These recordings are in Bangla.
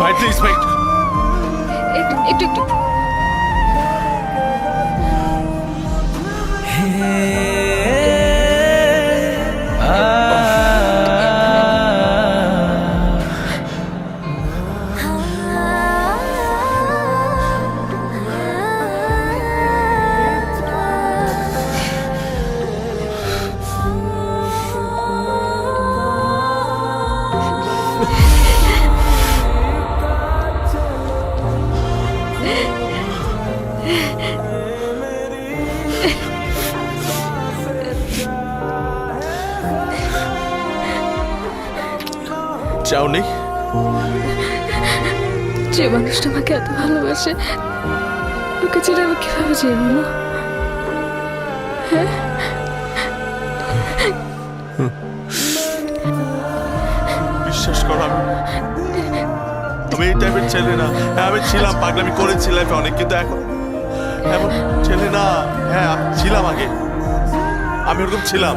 ভাই প্লিজ ভাই। একটু একটু একটু চাওনি? যে মানুষটা আমাকে এত ভালোবাসে ওকে ছেড়ে আমি কিভাবে যাই বলো? হ্যাঁ, বিশ্বাস করো আমি এই টাইপের ছেলে না। হ্যাঁ আমি ছিলাম, পাগলামি করেছি লাইফে অনেক, কিন্তু এখন এমন ছেলে না। হ্যাঁ আমি ছিলাম আগে, আমি ওরকম ছিলাম,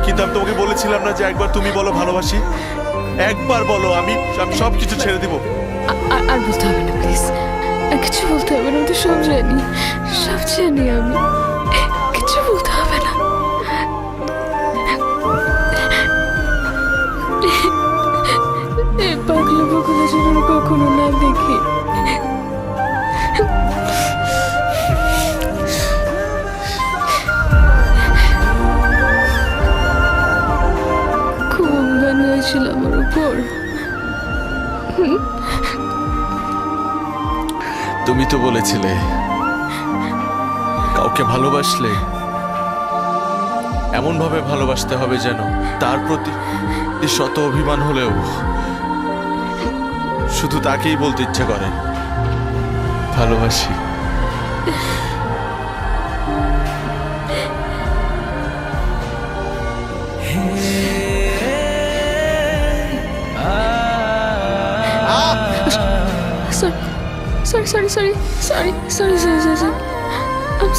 কিন্তু আমি তোমাকে বলেছিলাম না যে একবার তুমি বলো ভালোবাসি, একবার বলো, আমি সব কিছু ছেড়ে দিব। আর বলতে হবে না প্লিজ, আর কিছু বলতে হবে না। আমি তো সব জানি, সব জানি আমি, কিছু বলতে হবে না। এই পাগলা বকুলা যেন আমি কখনো না দেখি। খুব অভিমান হয়েছিল আমার উপর। তুমি তো বলেছিলে কাউকে ভালোবাসলে এমন ভাবে ভালোবাসতে হবে যেন তার প্রতি শত অভিমান হলেও শুধু তাকেই বলতে ইচ্ছে করে ভালোবাসি।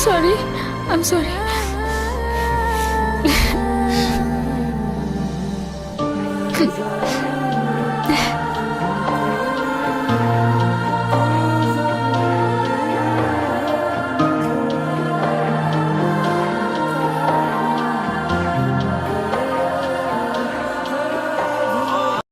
Sorry. I'm sorry.